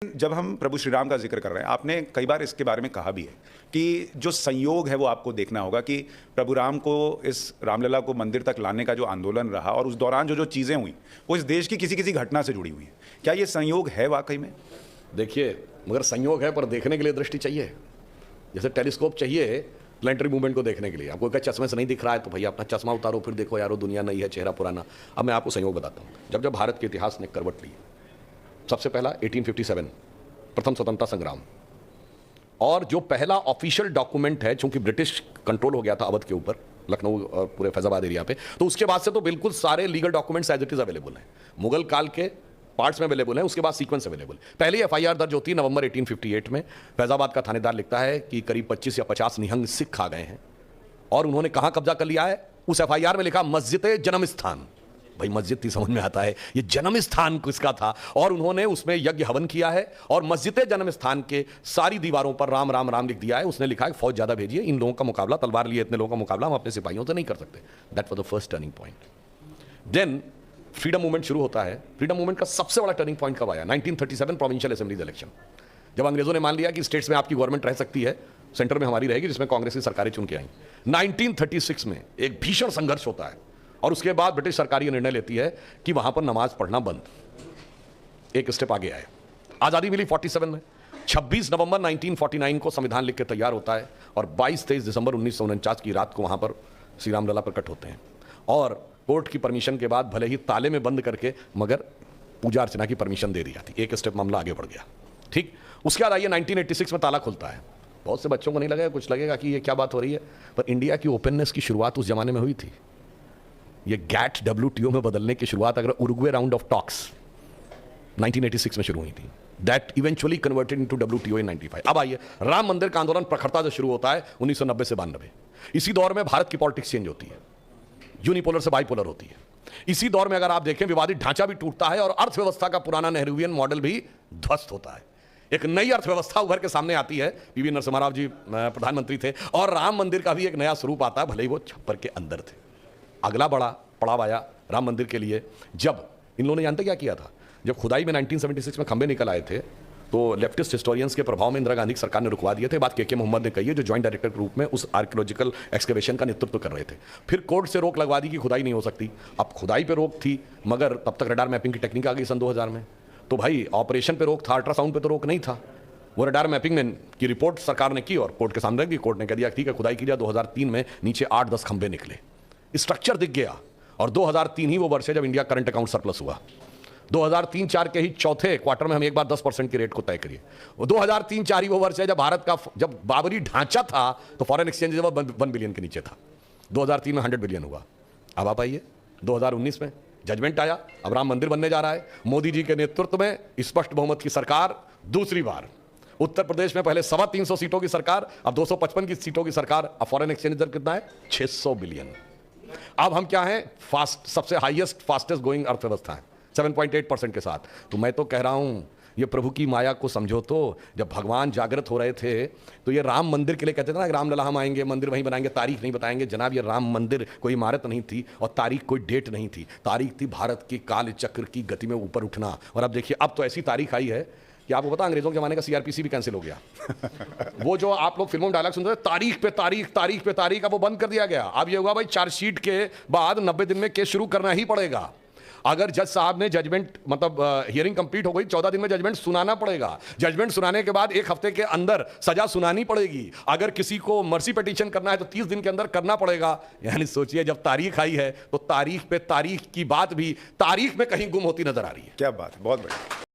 जब हम प्रभु श्री राम का जिक्र कर रहे हैं, आपने कई बार इसके बारे में कहा भी है कि जो संयोग है वो आपको देखना होगा कि प्रभु राम को इस रामलला को मंदिर तक लाने का जो आंदोलन रहा और उस दौरान जो जो चीज़ें हुई वो इस देश की किसी किसी घटना से जुड़ी हुई हैं। क्या ये संयोग है वाकई में? देखिए, मगर संयोग है, पर देखने के लिए दृष्टि चाहिए। जैसे टेलीस्कोप चाहिए प्लेनेटरी मूवमेंट को देखने के लिए। आपको क्या चश्मे से नहीं दिख रहा है तो भैया अपना चश्मा उतारो, फिर देखो यारो दुनिया नई है, चेहरा पुराना। अब मैं आपको संयोग बताता हूँ। जब जब भारत के इतिहास ने करवट ली, सबसे पहला 1857 प्रथम स्वतंत्रता संग्राम, और जो पहला ऑफिशियल डॉक्यूमेंट है, चूंकि ब्रिटिश कंट्रोल हो गया था अवध के ऊपर, लखनऊ और पूरे फैजाबाद एरिया पे, तो उसके बाद से तो बिल्कुल सारे legal documents as it is available हैं। मुगल काल के पार्ट्स में अवेलेबल है, उसके बाद सीक्वेंस अवेलेबल। पहली एफआईआर दर्ज होती है नवंबर 1858 में। फैजाबाद का थानेदार लिखता है कि करीब 25 या 50 निहंग सिख आ गए हैं और उन्होंने कहां कब्जा कर लिया है। उस एफआईआर में लिखा मस्जिद जन्म स्थान। भाई मस्जिद ही समझ में आता है, ये जन्म स्थान किसका था, और उन्होंने उसमें यज्ञ हवन किया है और मस्जिद जन्म स्थान के सारी दीवारों पर राम राम राम लिख दिया है। उसने लिखा है फौज ज्यादा भेजिए, इन लोगों का मुकाबला, तलवार लिए इतने लोगों का मुकाबला हम अपने सिपाहियों से नहीं कर सकते। That was the first turning point. Then freedom movement शुरू होता है। फ्रीडम मूवमेंट का सबसे बड़ा टर्निंग पॉइंट कब आया? 1937 प्रोविंशियल असेंबलीज इलेक्शन। जब अंग्रेजों ने मान लिया कि स्टेट्स में आपकी गवर्नमेंट रह सकती है, सेंटर में हमारी रहेगी, जिसमें कांग्रेस की सरकारें चुन के आई। 1936 में एक भीषण संघर्ष होता है और उसके बाद ब्रिटिश सरकार यह निर्णय लेती है कि वहां पर नमाज पढ़ना बंद। एक स्टेप आगे आए। आजादी मिली 47 में। 26 नवंबर 1949 को संविधान लिख के तैयार होता है और 22-23 दिसंबर 1949 की रात को वहां पर श्री राम लला प्रकट होते हैं। और कोर्ट की परमिशन के बाद, भले ही ताले में बंद करके, मगर पूजा अर्चना की परमिशन दे दी जाती। एक स्टेप मामला आगे बढ़ गया। ठीक, उसके बाद आइए 1986 में ताला खुलता है। बहुत से बच्चों को नहीं लगेगा, कुछ लगेगा कि ये क्या बात हो रही है, पर इंडिया की ओपननेस की शुरुआत उस जमाने में हुई थी। ये गैट WTO में बदलने की शुरुआत अगर उरुग्वे राउंड ऑफ टॉक्स 1986 में शुरू हुई थी, that eventually converted into WTO इन 95। अब आइए राम मंदिर का आंदोलन प्रखरता से शुरू होता है 1990 से 92। इसी दौर में भारत की पॉलिटिक्स चेंज होती है, यूनिपोलर से बाइपोलर होती है। इसी दौर में अगर आप देखें, विवादित ढांचा भी टूटता है और अर्थव्यवस्था का पुराना नेहरूवियन मॉडल भी ध्वस्त होता है। एक नई अर्थव्यवस्था उभर के सामने आती है। पीवी नरसिम्हा राव जी प्रधानमंत्री थे और राम मंदिर का भी एक नया स्वरूप आता है, भले ही वो छप्पर के अंदर थे। अगला बड़ा पड़ाव आया राम मंदिर के लिए, जब इन लोगों ने जानते क्या किया था? जब खुदाई में 1976 में खंबे निकल आए थे, तो लेफ्टिस्ट हिस्टोरियंस के प्रभाव में इंदिरा गांधी की सरकार ने रुकवा दिए थे। बात के मोहम्मद ने कही है, जो ज्वाइंट डायरेक्टर के रूप में उस आर्कियोलॉजिकल एक्सकेवेशन का नेतृत्व कर रहे थे। फिर कोर्ट से रोक लगवा दी कि खुदाई नहीं हो सकती। अब खुदाई पे रोक थी, मगर तब तक रडार मैपिंग की टेक्निक आ गई सन 2000 में। तो भाई ऑपरेशन पे रोक था, अल्ट्रासाउंड पे तो रोक नहीं था। वो रडार मैपिंग में की रिपोर्ट सरकार ने की और कोर्ट के सामने रख दी। कोर्ट ने कह दिया ठीक है खुदाई कीजिए। 2003 में नीचे 8-10 खंबे निकले, स्ट्रक्चर दिख गया। और 2003 ही वो वर्ष है जब इंडिया करंट अकाउंट सरप्लस हुआ। 2003-4 के ही चौथे क्वार्टर में हम एक बार 10% की रेट को तय करिए। 2003-4 ही वो वर्ष है जब भारत का, जब बाबरी ढांचा था तो फॉरेन एक्सचेंज जब 1 बिलियन के नीचे था। 2003 में 100 बिलियन हुआ। अब आप आइए 2019 में जजमेंट आया, अब राम मंदिर बनने जा रहा है। मोदी जी के नेतृत्व में स्पष्ट बहुमत की सरकार दूसरी बार। उत्तर प्रदेश में पहले 325 सीटों की सरकार, अब 255 की सीटों की सरकार। अब फॉरेन एक्सचेंज दर कितना है? 600 बिलियन। अब हम क्या हैं? सबसे हाईएस्ट फास्टेस्ट ग्रोइंग अर्थव्यवस्था है 7.8% के साथ। तो मैं तो कह रहा हूं, ये प्रभु की माया को समझो। तो जब भगवान जागृत हो रहे थे तो ये राम मंदिर के लिए कहते थे ना, राम लला हम आएंगे, मंदिर वहीं बनाएंगे, तारीख नहीं बताएंगे। जनाब, ये राम मंदिर कोई इमारत नहीं थी और तारीख कोई डेट नहीं थी। तारीख थी भारत की काल चक्र की गति में ऊपर उठना। और अब देखिए, अब तो ऐसी तारीख आई है कि आपको पता, अंग्रेजों के जमाने का CRPC भी कैंसिल हो गया। वो जो आप लोग फिल्मों में डायलॉग सुनते थे, तारीख पे तारीख, तारीख पे तारीख, अब वो बंद कर दिया गया। अब ये हुआ भाई, चार्जशीट के बाद 90 दिन में केस शुरू करना ही पड़ेगा। अगर जज साहब ने जजमेंट, मतलब हियरिंग कंप्लीट हो गई, 14 दिन में जजमेंट सुनाना पड़ेगा। जजमेंट सुनाने के बाद 1 हफ्ते के अंदर सजा सुनानी पड़ेगी। अगर किसी को मर्सी पिटीशन करना है तो 30 दिन के अंदर करना पड़ेगा। यानी सोचिए, जब तारीख आई है तो तारीख पे तारीख की बात भी तारीख में कहीं गुम होती नजर आ रही है। क्या बात है, बहुत बढ़िया।